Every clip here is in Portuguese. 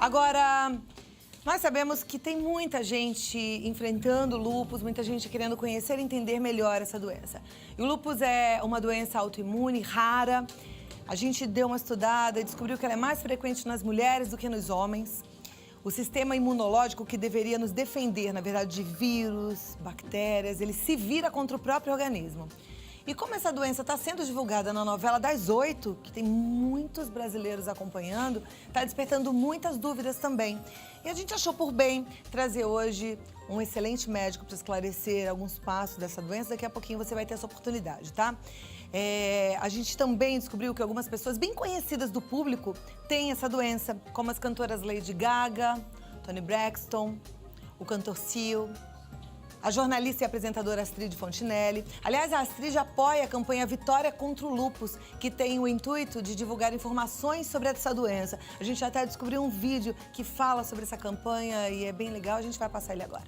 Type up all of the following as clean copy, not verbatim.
Agora, nós sabemos que tem muita gente enfrentando lúpus, muita gente querendo conhecer e entender melhor essa doença. E o lúpus é uma doença autoimune, rara. A gente deu uma estudada e descobriu que ela é mais frequente nas mulheres do que nos homens. O sistema imunológico que deveria nos defender, na verdade, de vírus, bactérias, ele se vira contra o próprio organismo. E como essa doença está sendo divulgada na novela das 8, que tem muitos brasileiros acompanhando, está despertando muitas dúvidas também. E a gente achou por bem trazer hoje um excelente médico para esclarecer alguns passos dessa doença. Daqui a pouquinho você vai ter essa oportunidade, tá? A gente também descobriu que algumas pessoas bem conhecidas do público têm essa doença, como as cantoras Lady Gaga, Toni Braxton, o cantor Seal, a jornalista e apresentadora Astrid Fontinelli. Aliás, a Astrid apoia a campanha Vitória contra o Lúpus, que tem o intuito de divulgar informações sobre essa doença. A gente até descobriu um vídeo que fala sobre essa campanha e é bem legal, a gente vai passar ele agora.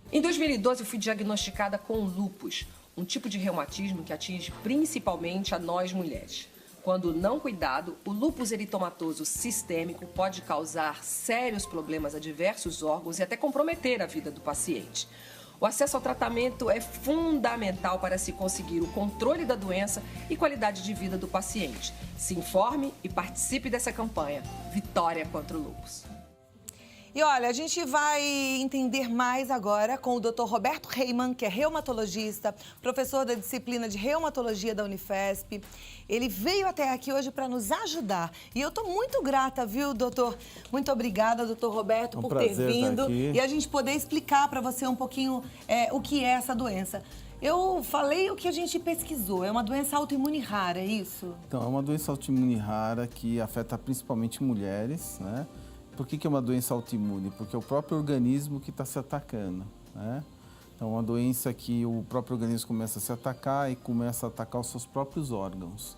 Em 2012, eu fui diagnosticada com lúpus, um tipo de reumatismo que atinge principalmente a nós mulheres. Quando não cuidado, o lúpus eritomatoso sistêmico pode causar sérios problemas a diversos órgãos e até comprometer a vida do paciente. O acesso ao tratamento é fundamental para se conseguir o controle da doença e qualidade de vida do paciente. Se informe e participe dessa campanha. Vitória contra o lúpus. E olha, a gente vai entender mais agora com o Dr. Roberto Reimann, que é reumatologista, professor da disciplina de reumatologia da Unifesp. Ele veio até aqui hoje para nos ajudar. E eu estou muito grata, viu, doutor? Muito obrigada, doutor Roberto, por ter vindo. E a gente poder explicar para você um pouquinho o que é essa doença. Eu falei o que a gente pesquisou. É uma doença autoimune rara, é isso? Então, é uma doença autoimune rara que afeta principalmente mulheres, né? Por que é uma doença autoimune? Porque é o próprio organismo que está se atacando, né? Então, é uma doença que o próprio organismo começa a se atacar e começa a atacar os seus próprios órgãos.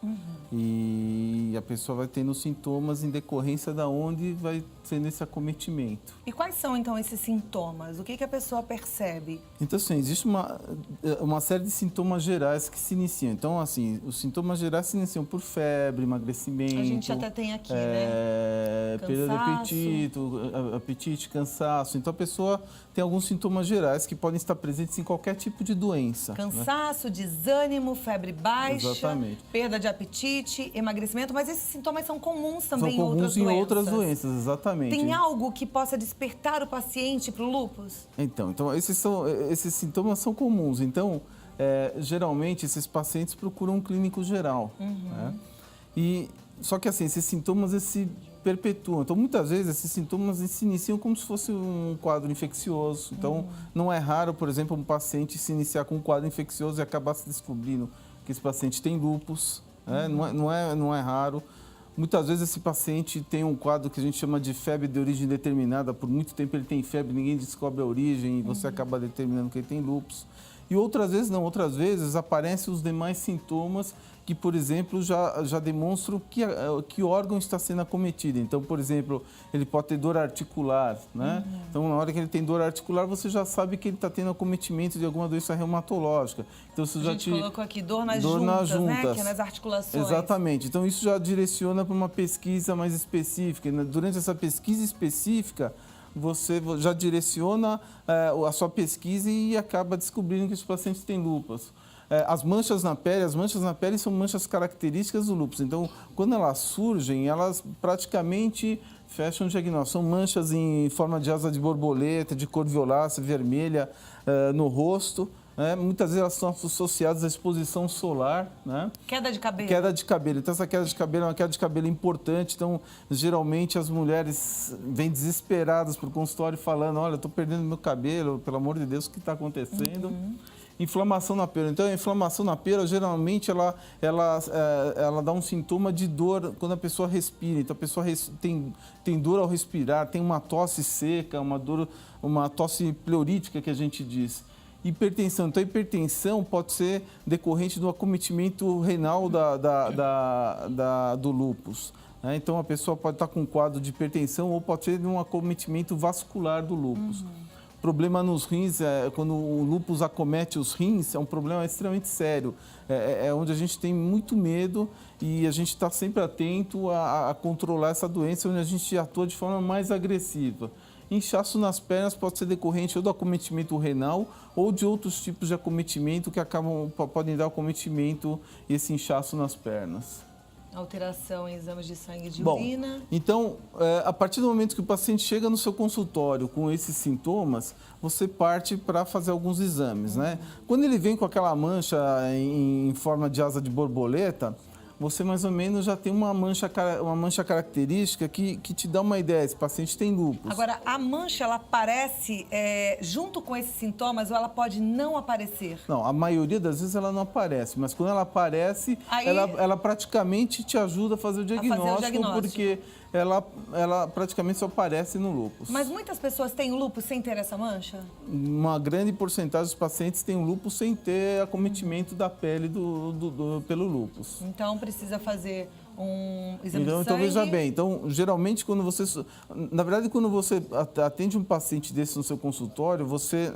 E a pessoa vai tendo sintomas em decorrência da onde vai sendo esse acometimento. E quais são, então, esses sintomas? O que a pessoa percebe? Então, assim, existe uma série de sintomas gerais que se iniciam. Então, assim, os sintomas gerais se iniciam por febre, emagrecimento... A gente até tem aqui, né? Perda de apetite, cansaço. Então, a pessoa tem alguns sintomas gerais que podem estar presentes em qualquer tipo de doença. Cansaço, desânimo, febre baixa, exatamente, perda de apetite, emagrecimento, mas esses sintomas são comuns também em outras doenças, exatamente. Tem algo que possa despertar o paciente para o lúpus? Então esses sintomas são comuns. Então, geralmente, esses pacientes procuram um clínico geral. Né? Só que, assim, esses sintomas se perpetuam. Então, muitas vezes, esses sintomas se iniciam como se fosse um quadro infeccioso. Então, não é raro, por exemplo, um paciente se iniciar com um quadro infeccioso e acabar se descobrindo que esse paciente tem lúpus. Né? Não é raro. Muitas vezes esse paciente tem um quadro que a gente chama de febre de origem determinada. Por muito tempo ele tem febre, ninguém descobre a origem e você acaba determinando que ele tem lúpus. E outras vezes não, outras vezes aparecem os demais sintomas que, por exemplo, já demonstram que órgão está sendo acometido. Então, por exemplo, ele pode ter dor articular, né? Então, na hora que ele tem dor articular, você já sabe que ele está tendo acometimento de alguma doença reumatológica. Então, isso a gente colocou aqui dor nas juntas, né? Que é nas articulações. Exatamente. Então, isso já direciona para uma pesquisa mais específica. Durante essa pesquisa específica, você já direciona a sua pesquisa e acaba descobrindo que os pacientes têm lúpus. As manchas na pele são manchas características do lúpus. Então, quando elas surgem, elas praticamente fecham o diagnóstico. São manchas em forma de asa de borboleta, de cor violácea, vermelha, no rosto. Muitas vezes elas são associadas à exposição solar, né? Queda de cabelo. Queda de cabelo. Então, essa queda de cabelo é uma queda de cabelo importante. Então, geralmente, as mulheres vêm desesperadas para o consultório falando: olha, eu estou perdendo meu cabelo, pelo amor de Deus, o que está acontecendo? Inflamação na pele. Então, a inflamação na pele, geralmente, ela dá um sintoma de dor quando a pessoa respira. Então, a pessoa tem dor ao respirar, tem uma tosse seca, uma tosse pleurítica, que a gente diz. Hipertensão. Então, a hipertensão pode ser decorrente do acometimento renal do lúpus. Né? Então, a pessoa pode estar com um quadro de hipertensão ou pode ser de um acometimento vascular do lúpus. problema nos rins, quando o lúpus acomete os rins, é um problema extremamente sério. É onde a gente tem muito medo e a gente está sempre atento a controlar essa doença, onde a gente atua de forma mais agressiva. Inchaço nas pernas pode ser decorrente ou do acometimento renal ou de outros tipos de acometimento que podem dar acometimento e esse inchaço nas pernas. Alteração em exames de sangue e de Bom, urina. então, a partir do momento que o paciente chega no seu consultório com esses sintomas, você parte para fazer alguns exames, né? Quando ele vem com aquela mancha em forma de asa de borboleta, você mais ou menos já tem uma mancha característica que te dá uma ideia, esse paciente tem lúpus. Agora, a mancha, ela aparece junto com esses sintomas ou ela pode não aparecer? Não, a maioria das vezes ela não aparece, mas quando ela aparece, Aí, ela praticamente te ajuda a fazer o diagnóstico, porque ela praticamente só aparece no lúpus. Mas muitas pessoas têm lúpus sem ter essa mancha? Uma grande porcentagem dos pacientes tem lúpus sem ter acometimento da pele pelo lúpus. Então, precisa fazer um exame de sangue? Então, veja bem, geralmente quando você atende um paciente desse no seu consultório, você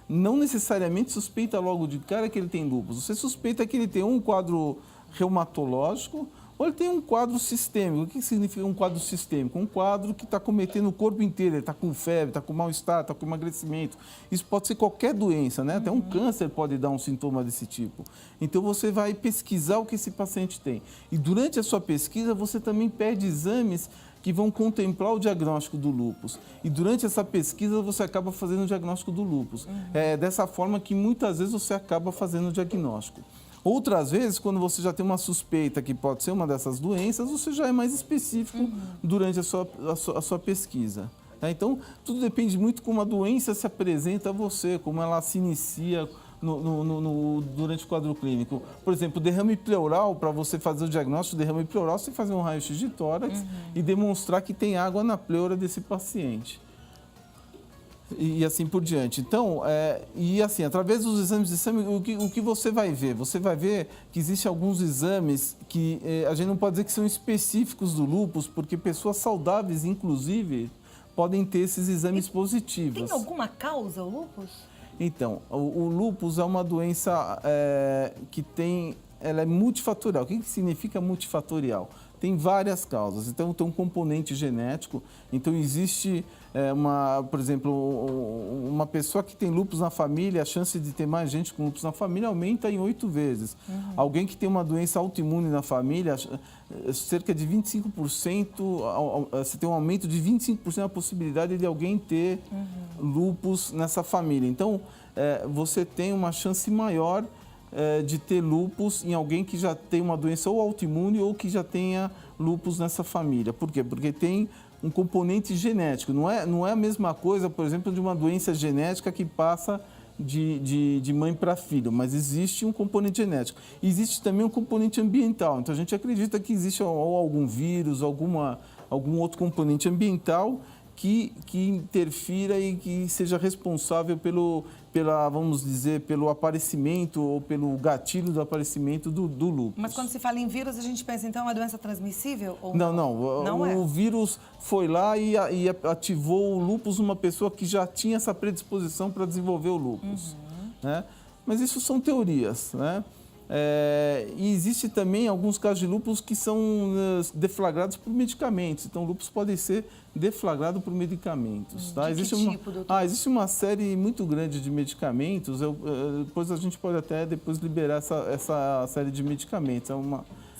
não necessariamente suspeita logo de cara que ele tem lúpus. Você suspeita que ele tem um quadro reumatológico ou ele tem um quadro sistêmico. O que significa um quadro sistêmico? Um quadro que está cometendo o corpo inteiro, ele está com febre, está com mal-estar, está com emagrecimento. Isso pode ser qualquer doença, né? Até um câncer pode dar um sintoma desse tipo. Então, você vai pesquisar o que esse paciente tem. E durante a sua pesquisa, você também pede exames que vão contemplar o diagnóstico do lúpus. E durante essa pesquisa, você acaba fazendo o diagnóstico do lúpus. É dessa forma que muitas vezes você acaba fazendo o diagnóstico. Outras vezes, quando você já tem uma suspeita que pode ser uma dessas doenças, você já é mais específico durante a sua pesquisa. Tá? Então, tudo depende muito como a doença se apresenta a você, como ela se inicia durante o quadro clínico. Por exemplo, derrame pleural, para você fazer o diagnóstico de derrame pleural, você fazer um raio-x de tórax e demonstrar que tem água na pleura desse paciente. E assim por diante. Então, através dos exames de sangue, o que você vai ver? Você vai ver que existem alguns exames que a gente não pode dizer que são específicos do lúpus, porque pessoas saudáveis, inclusive, podem ter esses exames positivos. Tem alguma causa o lúpus? Então, o lúpus é uma doença ela é multifatorial. O que significa multifatorial? Tem várias causas. Então, tem um componente genético. Então, existe, por exemplo, uma pessoa que tem lúpus na família, a chance de ter mais gente com lúpus na família aumenta em 8 vezes. Alguém que tem uma doença autoimune na família, cerca de 25%, você tem um aumento de 25% na possibilidade de alguém ter lúpus nessa família. Então, você tem uma chance maior de ter lúpus em alguém que já tem uma doença ou autoimune ou que já tenha lúpus nessa família. Por quê? Porque tem um componente genético. Não é a mesma coisa, por exemplo, de uma doença genética que passa de mãe para filho, mas existe um componente genético. Existe também um componente ambiental. Então, a gente acredita que existe ou algum vírus, algum outro componente ambiental que interfira e que seja responsável pelo aparecimento ou pelo gatilho do aparecimento do lúpus. Mas quando se fala em vírus, a gente pensa, então, é uma doença transmissível? Ou não? Não o vírus foi lá e ativou o lúpus numa pessoa que já tinha essa predisposição para desenvolver o lúpus. Né? Mas isso são teorias, né? E existe também alguns casos de lúpus que são deflagrados por medicamentos. Então, o lúpus pode ser deflagrado por medicamentos. Tá? Existe uma série muito grande de medicamentos. Depois a gente pode até liberar essa série de medicamentos.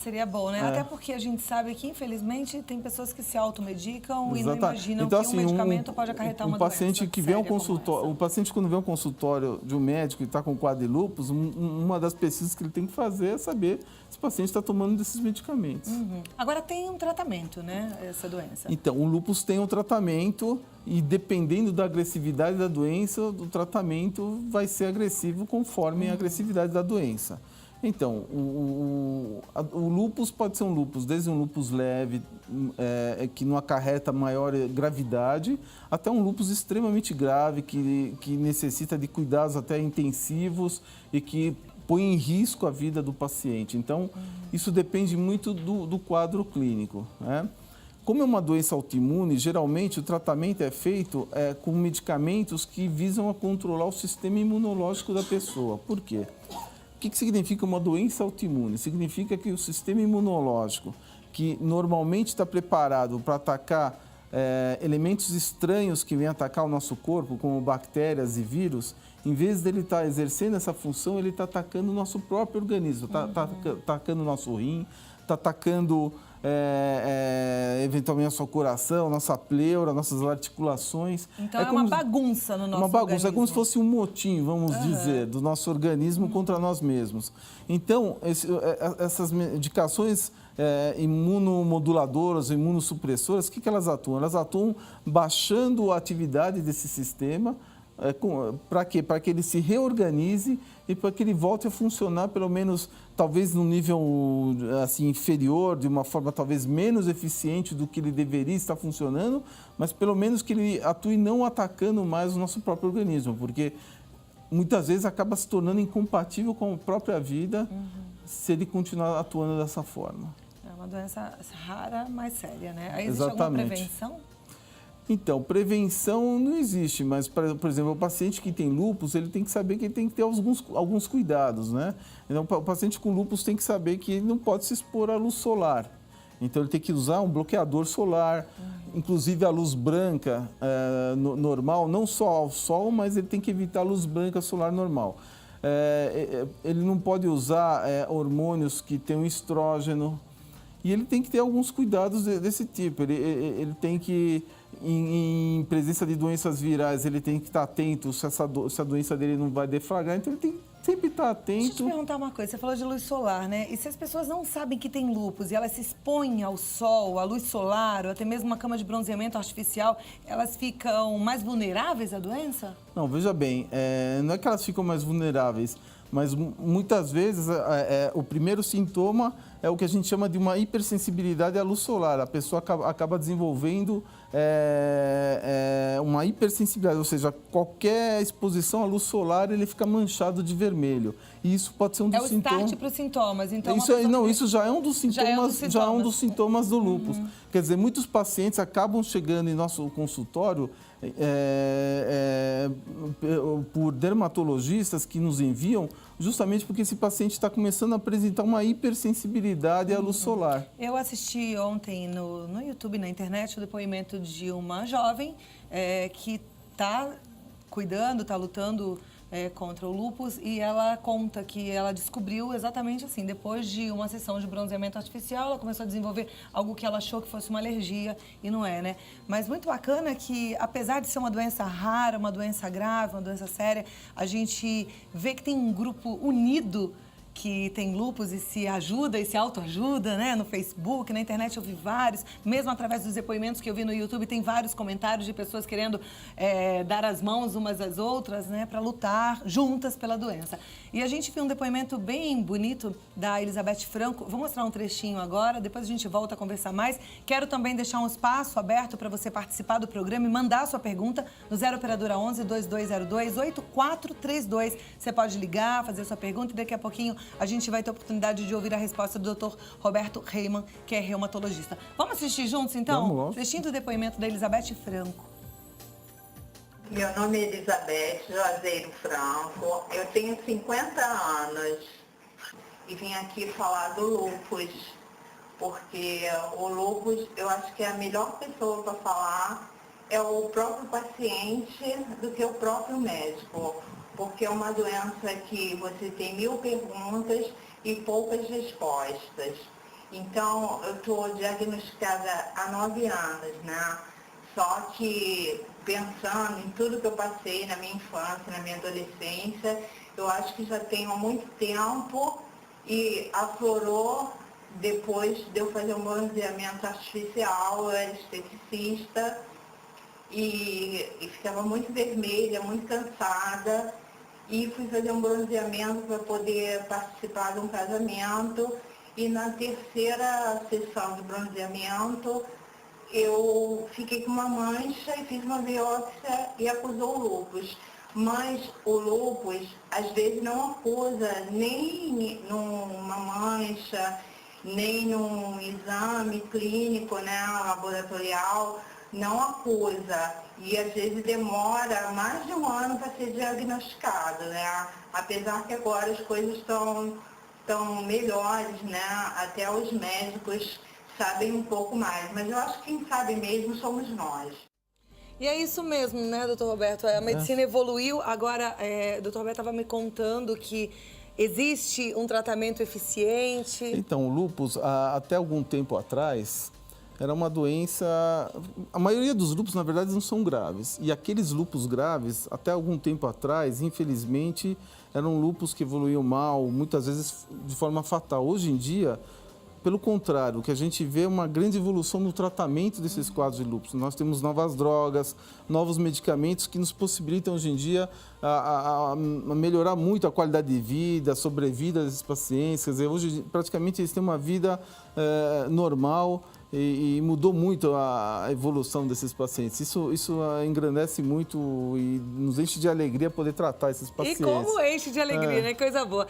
Seria bom, né? Até porque a gente sabe que, infelizmente, tem pessoas que se automedicam e não imaginam então, que um medicamento pode acarretar uma paciente doença que vem ao consultório, o paciente, quando vem ao consultório de um médico e está com quadro de lúpus, uma das pesquisas que ele tem que fazer é saber se o paciente está tomando desses medicamentos. Agora, tem um tratamento, né? Essa doença. Então, o lúpus tem um tratamento e, dependendo da agressividade da doença, o tratamento vai ser agressivo conforme a agressividade da doença. Então, o lúpus pode ser um lúpus, desde um lúpus leve, que não acarreta maior gravidade, até um lúpus extremamente grave, que necessita de cuidados até intensivos e que põe em risco a vida do paciente. Então, isso depende muito do quadro clínico, né? Como é uma doença autoimune, geralmente o tratamento é feito com medicamentos que visam a controlar o sistema imunológico da pessoa. Por quê? O que significa uma doença autoimune? Significa que o sistema imunológico, que normalmente está preparado para atacar elementos estranhos que vêm atacar o nosso corpo, como bactérias e vírus, em vez dele estar exercendo essa função, ele está atacando o nosso próprio organismo, está atacando o nosso rim, está atacando eventualmente nosso coração, nossa pleura, nossas articulações. Então uma bagunça no nosso organismo. É como se fosse um motim, vamos dizer, do nosso organismo contra nós mesmos. Então, essas medicações imunomoduladoras, imunossupressoras, o que elas atuam? Elas atuam baixando a atividade desse sistema. Para quê? Para que ele se reorganize e para que ele volte a funcionar, pelo menos, talvez num nível assim, inferior, de uma forma talvez menos eficiente do que ele deveria estar funcionando, mas pelo menos que ele atue não atacando mais o nosso próprio organismo, porque muitas vezes acaba se tornando incompatível com a própria vida se ele continuar atuando dessa forma. É uma doença rara, mas séria, né? Aí existe Exatamente. alguma prevenção? Então, prevenção não existe, mas, por exemplo, o paciente que tem lúpus, ele tem que saber que ele tem que ter alguns cuidados, né? Então, o paciente com lúpus tem que saber que ele não pode se expor à luz solar. Então, ele tem que usar um bloqueador solar, inclusive a luz branca normal, não só ao sol, mas ele tem que evitar a luz branca solar normal. Ele não pode usar hormônios que tenham estrógeno e ele tem que ter alguns cuidados desse tipo. Ele tem que... Em presença de doenças virais, ele tem que estar atento se a doença dele não vai deflagrar, então ele tem que sempre estar atento. Deixa eu te perguntar uma coisa, você falou de luz solar, né? E se as pessoas não sabem que tem lúpus e elas se expõem ao sol, à luz solar, ou até mesmo uma cama de bronzeamento artificial, elas ficam mais vulneráveis à doença? Não, veja bem, não é que elas ficam mais vulneráveis, mas muitas vezes o primeiro sintoma é o que a gente chama de uma hipersensibilidade à luz solar. A pessoa acaba desenvolvendo uma hipersensibilidade, ou seja, qualquer exposição à luz solar ele fica manchado de vermelho. E isso pode ser um dos sintomas. É o start para os sintomas. Então, isso já é um dos sintomas, já é um dos sintomas do lúpus. Quer dizer, muitos pacientes acabam chegando em nosso consultório por dermatologistas que nos enviam, justamente porque esse paciente está começando a apresentar uma hipersensibilidade à luz solar. Eu assisti ontem no YouTube, na internet, o depoimento de uma jovem que está cuidando, está lutando contra o lúpus, e ela conta que ela descobriu exatamente assim, depois de uma sessão de bronzeamento artificial, ela começou a desenvolver algo que ela achou que fosse uma alergia, e não é, né? Mas muito bacana que, apesar de ser uma doença rara, uma doença grave, uma doença séria, a gente vê que tem um grupo unido que tem lúpus e se ajuda e se autoajuda, né? No Facebook, na internet eu vi vários, mesmo através dos depoimentos que eu vi no YouTube, tem vários comentários de pessoas querendo dar as mãos umas às outras, né? Para lutar juntas pela doença. E a gente viu um depoimento bem bonito da Elizabeth Franco. Vou mostrar um trechinho agora, depois a gente volta a conversar mais. Quero também deixar um espaço aberto para você participar do programa e mandar a sua pergunta no 0 Operadora 11 2202 8432. Você pode ligar, fazer a sua pergunta e daqui a pouquinho a gente vai ter a oportunidade de ouvir a resposta do Dr. Roberto Reimann, que é reumatologista. Vamos assistir juntos, então? Vamos. Assistindo o depoimento da Elizabeth Franco. Meu nome é Elizabeth Juazeiro Franco, eu tenho 50 anos e vim aqui falar do lúpus, porque o lúpus, eu acho que a melhor pessoa para falar é o próprio paciente do que o próprio médico. Porque é uma doença que você tem 1000 perguntas e poucas respostas. Então, eu estou diagnosticada há 9 anos, né? Só que, pensando em tudo que eu passei na minha infância, na minha adolescência, eu acho que já tenho há muito tempo e aflorou depois de eu fazer um bronzeamento artificial. Eu era esteticista e ficava muito vermelha, muito cansada. E fui fazer um bronzeamento para poder participar de um casamento. E na terceira sessão de bronzeamento, eu fiquei com uma mancha e fiz uma biópsia e acusou o lúpus. Mas o lúpus, às vezes, não acusa nem numa mancha. nem num exame clínico, né, laboratorial, não acusa. E às vezes demora mais de um ano para ser diagnosticado, né? Apesar que agora as coisas estão melhores, né? Até os médicos sabem um pouco mais. Mas eu acho que quem sabe mesmo somos nós. E é isso mesmo, né, doutor Roberto? A medicina evoluiu. Agora, doutor Roberto estava me contando que existe um tratamento eficiente. Então, o lúpus, até algum tempo atrás, era uma doença... A maioria dos lúpus, na verdade, não são graves. E aqueles lúpus graves, até algum tempo atrás, infelizmente, eram lúpus que evoluíam mal, muitas vezes de forma fatal. Hoje em dia, pelo contrário, o que a gente vê é uma grande evolução no tratamento desses quadros de lúpus. Nós temos novas drogas, novos medicamentos que nos possibilitam hoje em dia a melhorar muito a qualidade de vida, a sobrevida desses pacientes. Quer dizer, hoje praticamente eles têm uma vida normal e mudou muito a evolução desses pacientes. Isso engrandece muito e nos enche de alegria poder tratar esses pacientes. E como enche de alegria, né? Coisa boa.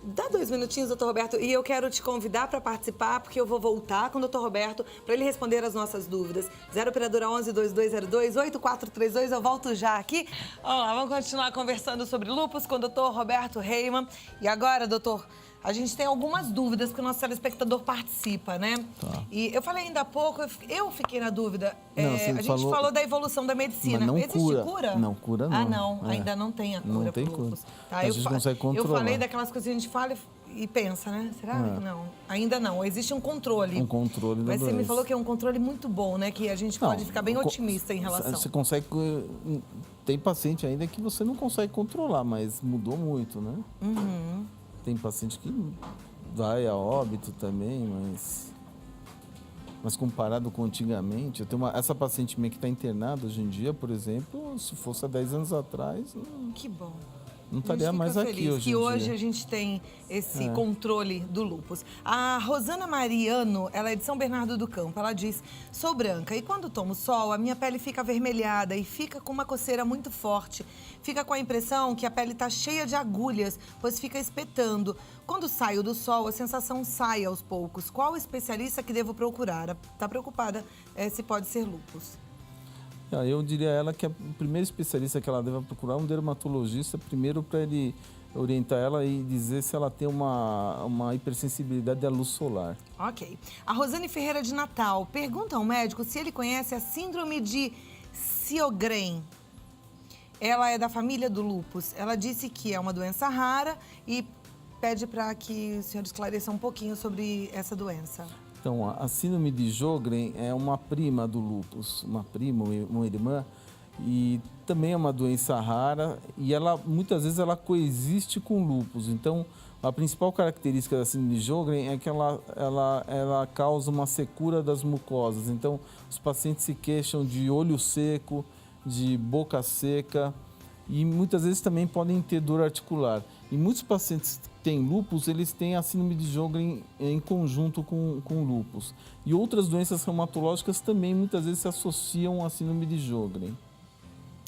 Dá 2 minutinhos, doutor Roberto, e eu quero te convidar para participar, porque eu vou voltar com o doutor Roberto para ele responder as nossas dúvidas. 0 operadora 11 2202 8432, eu volto já aqui. Vamos continuar conversando sobre lúpus com o doutor Roberto Reimann. E agora, doutor, a gente tem algumas dúvidas que o nosso telespectador participa, né? Tá. E eu falei ainda há pouco, eu fiquei na dúvida. A gente falou da evolução da medicina. Mas não existe cura? Não, cura não. Ah, não. Ainda não tem a cura. Não tem cura. Tá, a gente consegue controlar. Eu falei daquelas coisas que a gente fala e pensa, né? Será que não? Ainda não. Existe um controle. Um controle da Mas você doença. me falou que é um controle muito bom, né? Que a gente pode ficar bem otimista em relação. Você consegue... Tem paciente ainda que você não consegue controlar, mas mudou muito, né? Uhum. Tem paciente que vai a óbito também, mas comparado com antigamente, eu tenho essa paciente minha que está internada hoje em dia, por exemplo, se fosse há 10 anos atrás, que bom. Não estaria mais aqui hoje em dia. Hoje a gente tem esse controle do lúpus. A Rosana Mariano, ela é de São Bernardo do Campo, ela diz: sou branca e quando tomo sol, a minha pele fica avermelhada e fica com uma coceira muito forte. Fica com a impressão que a pele está cheia de agulhas, pois fica espetando. Quando saio do sol, a sensação sai aos poucos. Qual especialista que devo procurar? Está preocupada se pode ser lúpus. Eu diria a ela que o primeiro especialista que ela deve procurar é um dermatologista, primeiro para ele orientar ela e dizer se ela tem uma hipersensibilidade à luz solar. Ok. A Rosane Ferreira de Natal pergunta ao médico se ele conhece a síndrome de Sjögren. Ela é da família do lúpus. Ela disse que é uma doença rara e pede para que o senhor esclareça um pouquinho sobre essa doença. Então, a síndrome de Sjögren é uma prima do lúpus, uma prima, uma irmã, e também é uma doença rara e muitas vezes ela coexiste com o lúpus. Então, a principal característica da síndrome de Sjögren é que ela causa uma secura das mucosas. Então, os pacientes se queixam de olho seco, de boca seca e muitas vezes também podem ter dor articular. E muitos pacientes que têm lúpus, eles têm a síndrome de Sjögren em conjunto com o lúpus. E outras doenças reumatológicas também muitas vezes se associam à síndrome de Sjögren.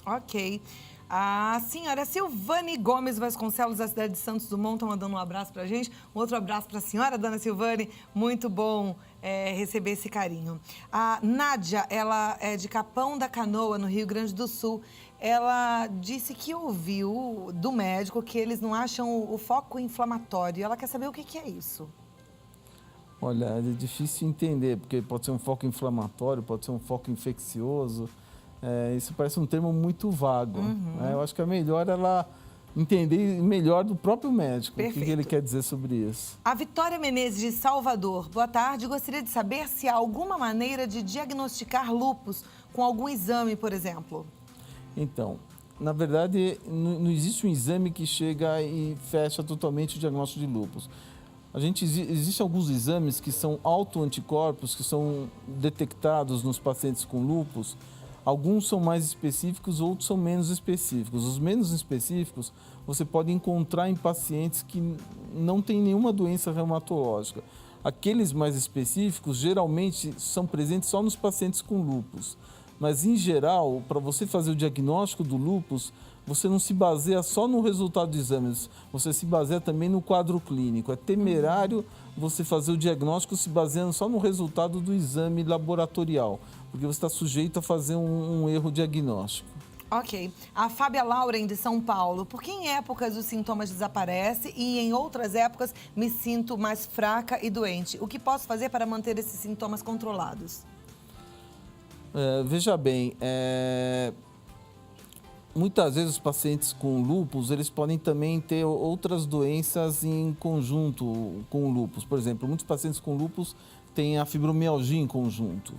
Ok. A senhora Silvane Gomes Vasconcelos, da cidade de Santos Dumont, está mandando um abraço para a gente. Um outro abraço para a senhora, dona Silvane. Muito bom receber esse carinho. A Nádia, ela é de Capão da Canoa, no Rio Grande do Sul. Ela disse que ouviu do médico que eles não acham o foco inflamatório. Ela quer saber o que é isso. Olha, é difícil entender, porque pode ser um foco inflamatório, pode ser um foco infeccioso. Isso parece um termo muito vago. Eu acho que é melhor ela entender melhor do próprio médico. Perfeito. O que ele quer dizer sobre isso. A Vitória Menezes, de Salvador. Boa tarde. Gostaria de saber se há alguma maneira de diagnosticar lúpus com algum exame, por exemplo. Então, na verdade, não existe um exame que chega e fecha totalmente o diagnóstico de lúpus. Existem alguns exames que são autoanticorpos, que são detectados nos pacientes com lúpus. Alguns são mais específicos, outros são menos específicos. Os menos específicos você pode encontrar em pacientes que não têm nenhuma doença reumatológica. Aqueles mais específicos geralmente são presentes só nos pacientes com lúpus. Mas, em geral, para você fazer o diagnóstico do lúpus, você não se baseia só no resultado do exame, você se baseia também no quadro clínico. É temerário você fazer o diagnóstico se baseando só no resultado do exame laboratorial, porque você está sujeito a fazer um erro diagnóstico. Ok. A Fábia Lauren, de São Paulo. Por que em épocas os sintomas desaparecem e em outras épocas me sinto mais fraca e doente? O que posso fazer para manter esses sintomas controlados? Veja bem, muitas vezes os pacientes com lúpus, eles podem também ter outras doenças em conjunto com o lúpus. Por exemplo, muitos pacientes com lúpus têm a fibromialgia em conjunto.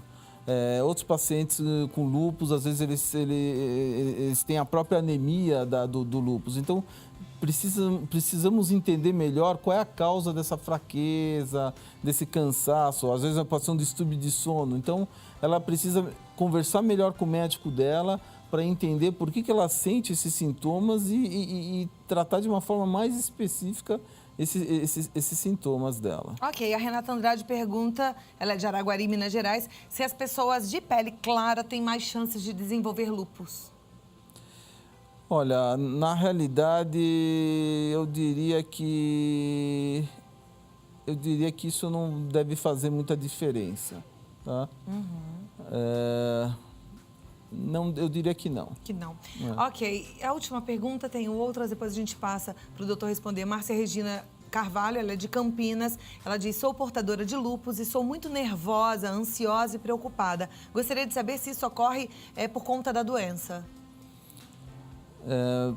Outros pacientes com lúpus, às vezes eles têm a própria anemia do lúpus. Então, precisamos entender melhor qual é a causa dessa fraqueza, desse cansaço. Às vezes pode ser um distúrbio de sono. Então, ela precisa conversar melhor com o médico dela para entender por que ela sente esses sintomas e tratar de uma forma mais específica esses sintomas dela. Ok, a Renata Andrade pergunta, ela é de Araguari, Minas Gerais, se as pessoas de pele clara têm mais chances de desenvolver lúpus. Olha, na realidade, eu diria que isso não deve fazer muita diferença, tá? Não, eu diria que não. Que não. Ok, a última pergunta, tenho outras, depois a gente passa para o doutor responder. Márcia Regina Carvalho, ela é de Campinas, ela diz, sou portadora de lúpus e sou muito nervosa, ansiosa e preocupada. Gostaria de saber se isso ocorre por conta da doença.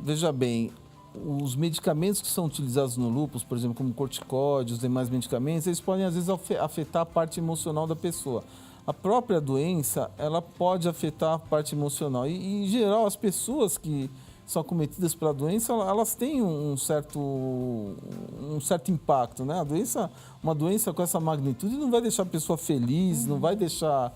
Veja bem, os medicamentos que são utilizados no lúpus, por exemplo, como corticóides, os demais medicamentos, eles podem às vezes afetar a parte emocional da pessoa. A própria doença, ela pode afetar a parte emocional. E, em geral, as pessoas que são acometidas pela doença, elas têm um certo impacto, né? Uma doença com essa magnitude não vai deixar a pessoa feliz, não vai deixar...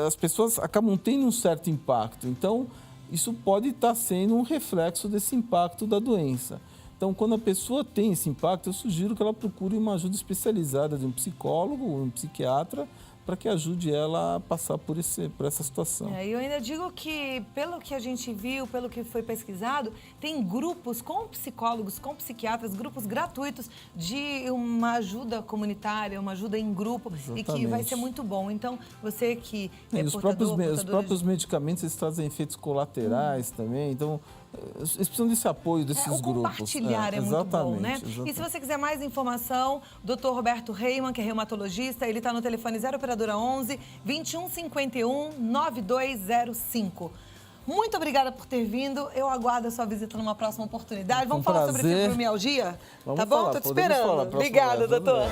as pessoas acabam tendo um certo impacto. Então, isso pode estar sendo um reflexo desse impacto da doença. Então, quando a pessoa tem esse impacto, eu sugiro que ela procure uma ajuda especializada de um psicólogo ou um psiquiatra, para que ajude ela a passar por essa situação. Eu ainda digo que, pelo que a gente viu, pelo que foi pesquisado, tem grupos com psicólogos, com psiquiatras, grupos gratuitos de uma ajuda comunitária, uma ajuda em grupo. Exatamente. E que vai ser muito bom. Então, você que os próprios medicamentos, eles trazem efeitos colaterais também, então... Eles precisam desse apoio desses grupos. O compartilhar é muito bom, né? Exatamente. E se você quiser mais informação, o Dr. Roberto Reimann, que é reumatologista, ele está no telefone 0 operadora 11 2151 9205. Muito obrigada por ter vindo. Eu aguardo a sua visita numa próxima oportunidade. Vamos falar sobre fibromialgia? Tá bom? Estou te esperando. Obrigada, doutor.